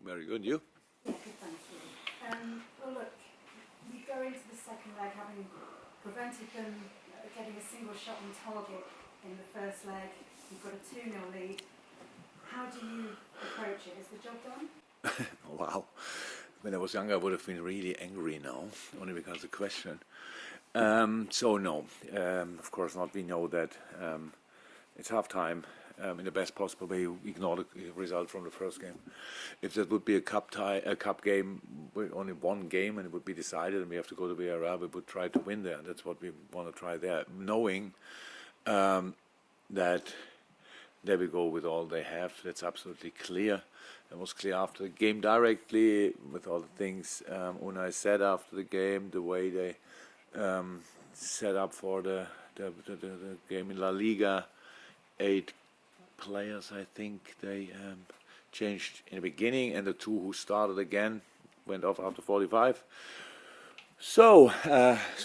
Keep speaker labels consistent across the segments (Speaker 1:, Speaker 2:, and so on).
Speaker 1: Very good. You?
Speaker 2: Yeah, good, thank you. Well, look, you go into the second leg having prevented them getting a single shot on target in the first leg. You've got a 2-0 lead. How do you approach it? Is the job done?
Speaker 1: Wow. When I was younger, I would have been really angry now, only because of the question. So no, of course not. We know that it's half time. In the best possible way, you ignore the result from the first game. If that would be a cup game with only one game, and it would be decided, and we have to go to Villarreal, we would try to win there. That's what we want to try there, knowing that they will go with all they have. That's absolutely clear. It was clear after the game directly with all the things Unai said after the game, the way they set up for the game in La Liga. 8 players, I think they changed in the beginning, and the 2 who started again went off after 45. So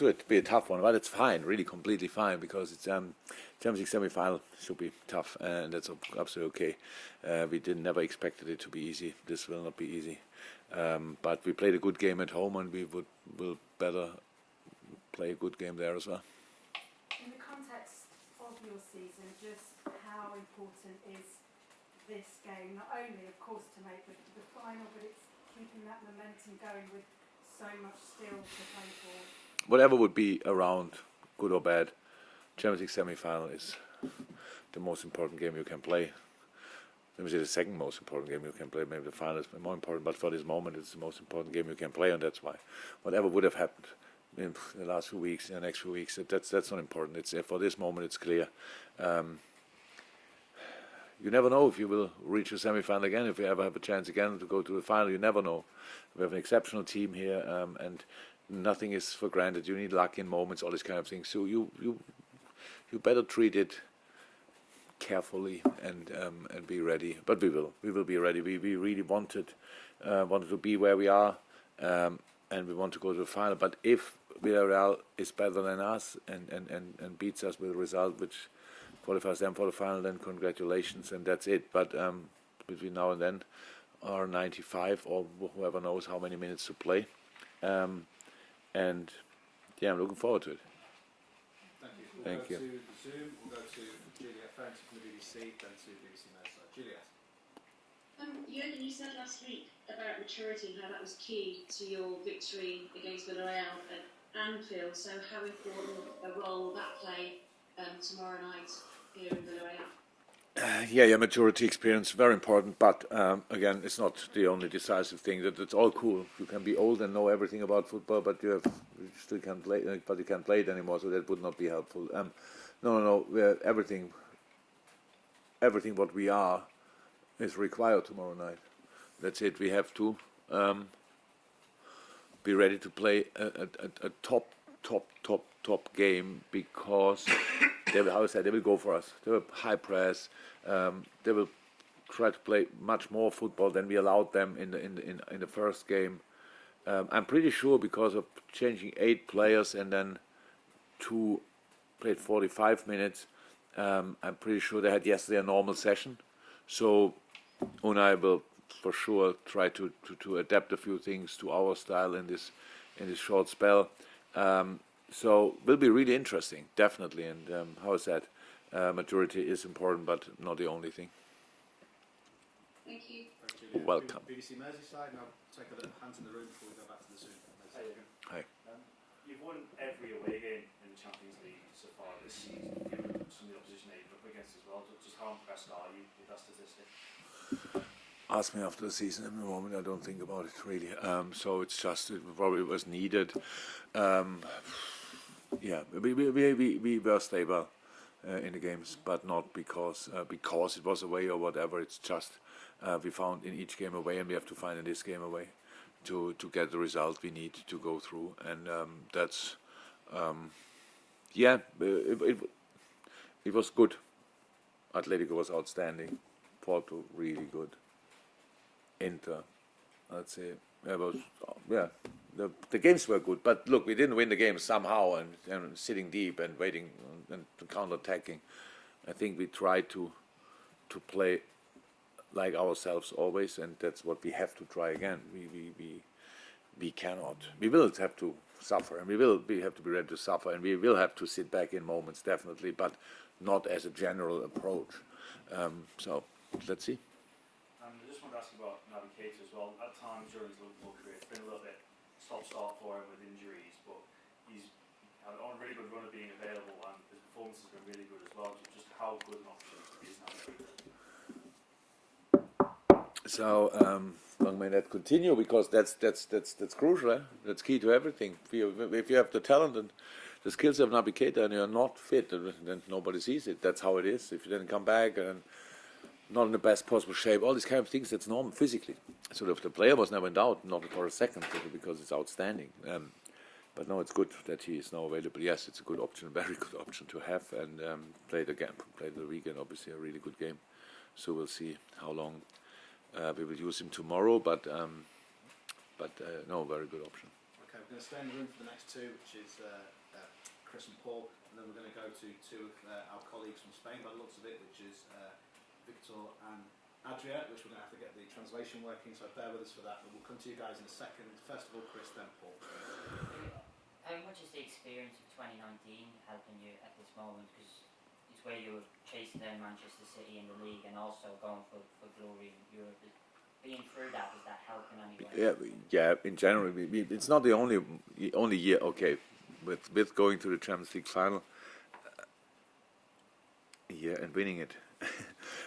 Speaker 1: it'd be a tough one, but it's fine, really completely fine, because it's Champions League semi-final should be tough, and that's absolutely okay. We never expected it to be easy. This will not be easy, but we played a good game at home, and we will better play a good game there as well.
Speaker 2: In the context of your season, just how important is this game? Not only, of course, to make the final, but it's keeping that momentum going with so much still to play for.
Speaker 1: Whatever would be around, good or bad, Champions League semi-final is the most important game you can play. Let me say the second most important game you can play. Maybe the final is more important, but for this moment, it's the most important game you can play, and that's why. Whatever would have happened in the last few weeks, in the next few weeks, that's not important. It's for this moment, it's clear. You never know if you will reach a semi-final again, if you ever have a chance again to go to the final. You never know. We have an exceptional team here, and nothing is for granted. You need luck in moments, all these kind of things. So you better treat it carefully and be ready. But we will be ready. We really wanted to be where we are, and we want to go to the final. But if Villarreal is better than us and beats us with a result which qualifies them for the final, then congratulations, and that's it. But between now and then are 95 or whoever knows how many minutes to play, and yeah, I'm looking forward to it.
Speaker 3: Thank you. We'll go to Zoom. We'll go to Juliet Francis from the BBC, then to BBC Merseyside. Juliet.
Speaker 4: Jurgen, you said last week about maturity and how that was key to your victory against Villarreal at Anfield. So how important a role will that play tomorrow night here in Villarreal?
Speaker 1: Yeah, maturity, experience, very important. But again, it's not the only decisive thing. That's all cool. You can be old and know everything about football, but you still can't play. But you can't play it anymore, so that would not be helpful. No. Everything what we are is required tomorrow night. That's it. We have to be ready to play a top game, because they will go for us. They will high press. They will try to play much more football than we allowed them in the first game. I'm pretty sure, because of changing 8 players and then 2 played 45 minutes. I'm pretty sure they had yesterday a normal session. So Unai will for sure try to adapt a few things to our style in this short spell. So will be really interesting, definitely. And how is that? Maturity is important, but not the only thing.
Speaker 4: Thank you.
Speaker 1: Welcome.
Speaker 3: BBC Merseyside. Now take a little hands in the room before we go back to the Zoom.
Speaker 1: Hi.
Speaker 5: You've won every away game in the Champions League so far this season, given some of the opposition that you've up against as well. Just how impressed are you with that statistic?
Speaker 1: Ask me after the season. At the moment, I don't think about it really. So it's just, it probably was needed. Yeah, we were stable in the games, but not because it was away or whatever. It's just we found in each game away, and we have to find in this game away to get the result we need to go through. And that's it was good. Atletico was outstanding. Porto really good. Inter, I'd say, the games were good, but look, we didn't win the game somehow, and sitting deep and waiting and counter-attacking. I think we tried to play like ourselves always, and that's what we have to try again. We cannot. We will have to suffer, and we have to be ready to suffer, and we will have to sit back in moments, definitely, but not as a general approach. So let's see.
Speaker 5: I just wanted to ask you about Naby Keita as well. At times during his Liverpool career, it's been a little bit stop-start for him with injuries, but he's had on a really good run of being available, and his performance has been really good as well. Just how good an option is Naby Keita?
Speaker 1: So long may that continue, because that's crucial. Eh? That's key to everything. If you have the talent and the skills of Naby Keita and you're not fit, then nobody sees it. That's how it is. If you then come back and not in the best possible shape, all these kind of things, that's normal physically. So the player was never in doubt, not for a second, because it's outstanding. But no, it's good that he is now available. Yes, it's a good option, a very good option to have, and played the weekend, obviously a really good game. So we'll see how long we will use him tomorrow, but no, very good option.
Speaker 3: Okay, we're going to stay in the room for the next two, which is Chris and Paul, and then we're going to go to two of our colleagues from Spain by the looks of it, which is Victor and Adria, which we're going to have to get the translation working, so bear with us for that, but we'll come to you guys in a second. First of all, Chris, then Paul.
Speaker 6: How much is the experience of 2019 helping you at this moment? Because it's where you were chasing down Manchester City in the league and also going for glory in Europe. Being through that, is that helping anyway?
Speaker 1: Yeah. In general, it's not the only year. Okay, with going to the Champions League final, and winning it.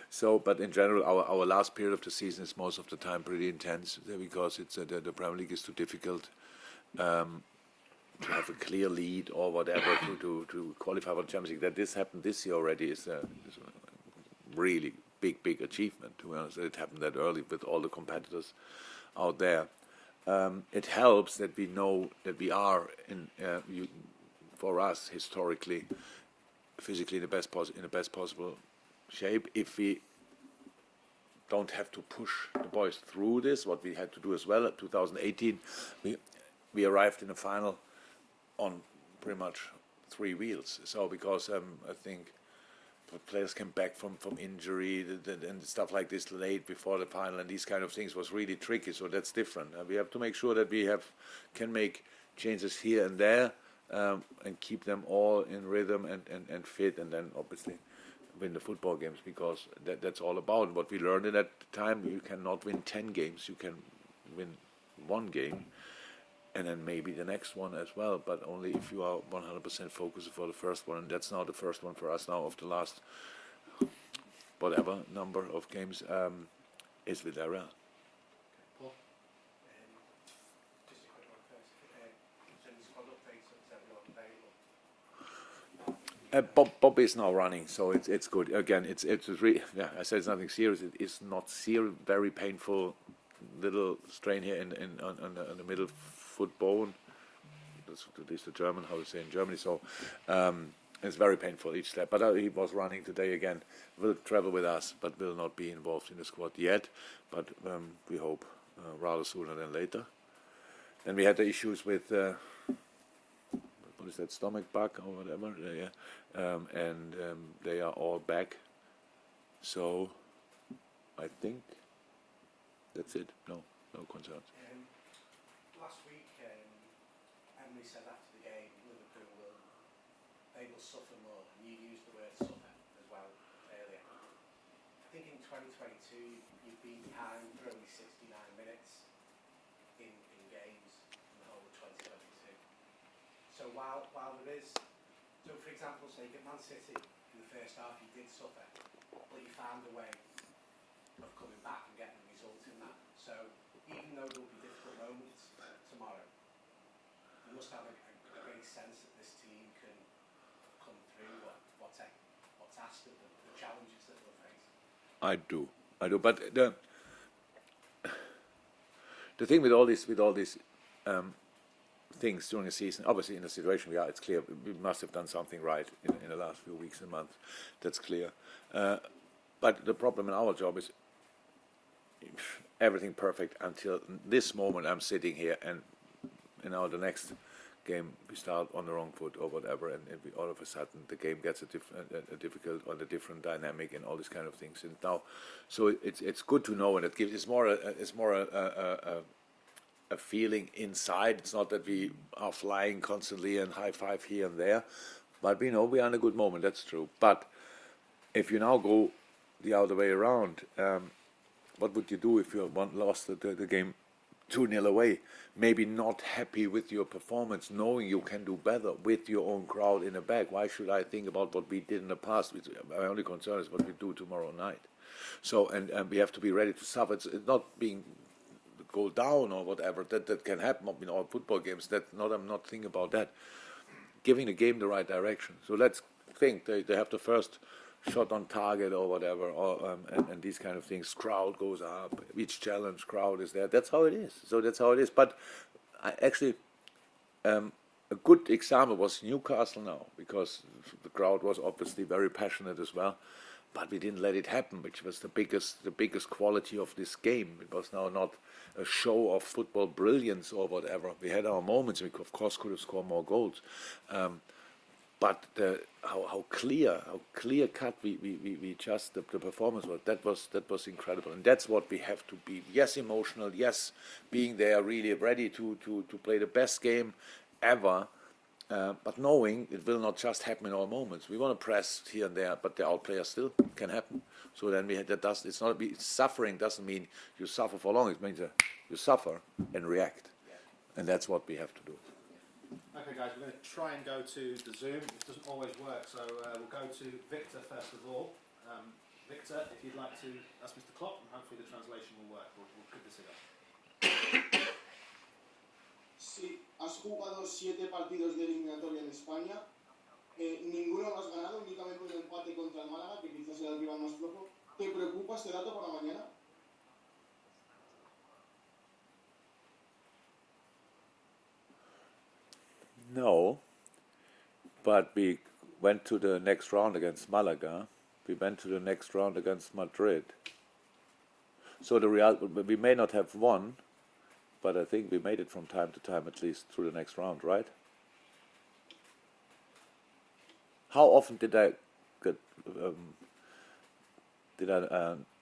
Speaker 1: So, but in general, our last period of the season is most of the time pretty intense, because it's the Premier League is too difficult. To have a clear lead or whatever to qualify for the Champions League. That this happened this year already is a really big achievement. To be honest, that it happened that early with all the competitors out there. It helps that we know that we are for us historically, physically in the best possible shape. If we don't have to push the boys through this, what we had to do as well at 2018, we arrived in the final on pretty much three wheels. So because I think players came back from injury and stuff like this late before the final, and these kind of things was really tricky. So that's different. We have to make sure that we can make changes here and there, and keep them all in rhythm and fit, and then obviously win the football games, because that's all about. What we learned at that time, you cannot win 10 games. You can win one game, and then maybe the next one as well, but only if you are 100% focused for the first one, and that's now the first one for us now of the last whatever number of games is Villarreal.
Speaker 3: Paul?
Speaker 7: Just a quick one first. So the squad updates on
Speaker 1: Bob is now running, so it's good. Again, it's really, I said it's nothing serious. It is not serious. Very painful little strain here on the middle foot bone. That's at least the German, how to say in Germany. So it's very painful each step. But he was running today again. Will travel with us, but will not be involved in the squad yet. But we hope rather sooner than later. Then we had the issues with what is that, stomach bug or whatever? And they are all back. So I think that's it. No concerns.
Speaker 7: Last week, Emily said after the game, Liverpool will suffer more, and you used the word suffer as well earlier. I think in 2022, you've been behind for only 69 minutes in games in the whole of 2022. So while there is, so for example, say at Man City in the first half, you did suffer, but you found a way of coming back and getting a result in that. So even though there will be difficult moments tomorrow, you must have a great sense that this team can come through what's asked of them, the challenges that they'll face.
Speaker 1: I do. But the thing with all these things during the season, obviously in the situation we are, it's clear we must have done something right in the last few weeks and months. That's clear. But the problem in our job is everything perfect until this moment. I'm sitting here, and the next game we start on the wrong foot or whatever, and all of a sudden the game gets a difficult or a different dynamic and all these kind of things. And now, so it's good to know, and it gives it's more a feeling inside. It's not that we are flying constantly and high five here and there, but we know we are in a good moment. That's true. But if you now go the other way around, what would you do if you lost the game 2-0 away? Maybe not happy with your performance, knowing you can do better with your own crowd in the back. Why should I think about what we did in the past? My only concern is what we do tomorrow night. So, and we have to be ready to suffer. It's not being go down or whatever. That can happen in all football games. I'm not thinking about that. Giving the game the right direction. So let's think they have the first shot on target or whatever, or and these kind of things. Crowd goes up. Each challenge, crowd is there. That's how it is. So that's how it is. But actually, a good example was Newcastle now, because the crowd was obviously very passionate as well. But we didn't let it happen, which was the biggest quality of this game. It was now not a show of football brilliance or whatever. We had our moments. We of course could have scored more goals, but how clear cut we just the performance was. That was incredible, and that's what we have to be. Yes, emotional. Yes, being there, really ready to play the best game ever. But knowing it will not just happen in all moments. We want to press here and there, but the outplay still can happen. So then suffering doesn't mean you suffer for long. It means you suffer and react, and that's what we have to do.
Speaker 3: Okay, guys, we're going to try and go to the Zoom. It doesn't always work, so we'll go to Victor first of all. Victor, if you'd like to ask Mr. Klopp, and hopefully the translation will work. We'll pick this up.
Speaker 8: Sí, has jugado 7 partidos de eliminatoria en España, ninguno lo has ganado, únicamente un empate contra el Málaga, que quizás era el rival más flojo. ¿Te preocupa este dato para mañana?
Speaker 1: No, but we went to the next round against Malaga. We went to the next round against Madrid. So we may not have won, but I think we made it from time to time, at least through the next round, right? How often did I get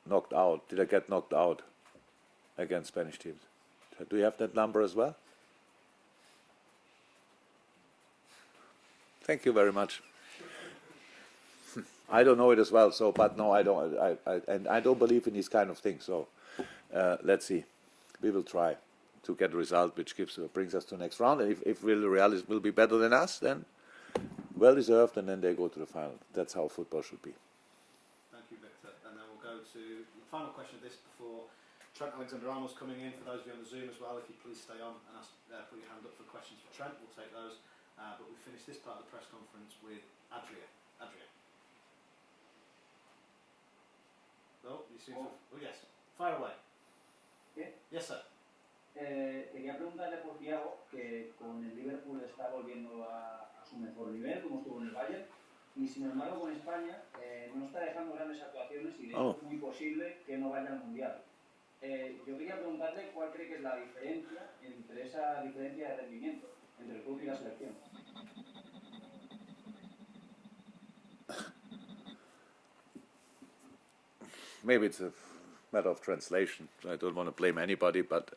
Speaker 1: knocked out? Did I get knocked out against Spanish teams? Do you have that number as well? Thank you very much. I don't know it as well, but no, I don't. I don't believe in these kind of things. So let's see. We will try to get a result which brings us to the next round. And if Villarreal will be better than us, then well deserved, and then they go to the final. That's how football should be.
Speaker 3: Thank you, Victor. And then we'll go to the final question of this before Trent Alexander-Arnold's coming in. For those of you on the Zoom as well, if you please stay on and put your hand up for questions for Trent, we'll take those. But we finished this part of the press conference with Adria. Oh, you seem to... Oh, yes. Fire away.
Speaker 9: ¿Qué?
Speaker 3: Yes, sir.
Speaker 9: Quería preguntarle por Thiago, que con el Liverpool está volviendo a su mejor nivel, como estuvo en el Bayern, y sin embargo con España no está dejando grandes actuaciones y de hecho es muy posible que no vaya al Mundial. Yo quería preguntarle cuál cree que es la diferencia entre esa diferencia de rendimiento entre el club y la selección.
Speaker 1: Maybe it's a matter of translation. So I don't want to blame anybody, but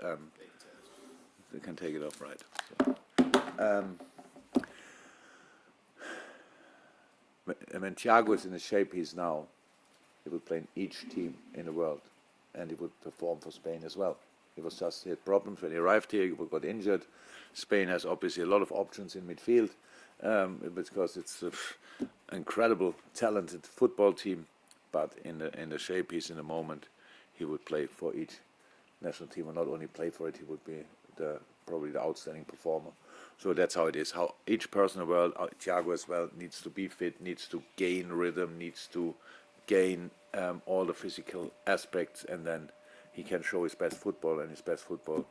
Speaker 1: they can take it off, right? So, when Thiago is in the shape he's now, he would play in each team in the world, and he would perform for Spain as well. He had problems when he arrived here. He got injured. Spain has obviously a lot of options in midfield because it's an incredible, talented football team. But in the shape he's in the moment, he would play for each national team, and not only play for it, he would be probably the outstanding performer. So that's how it is. How each person in the world, Thiago as well, needs to be fit, needs to gain rhythm, needs to gain all the physical aspects, and then he can show his best football. And his best football,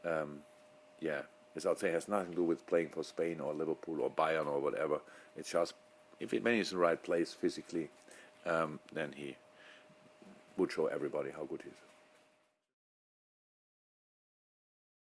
Speaker 1: as I'd say, has nothing to do with playing for Spain or Liverpool or Bayern or whatever. It's just when he's in the right place physically, then he would show everybody how good he is.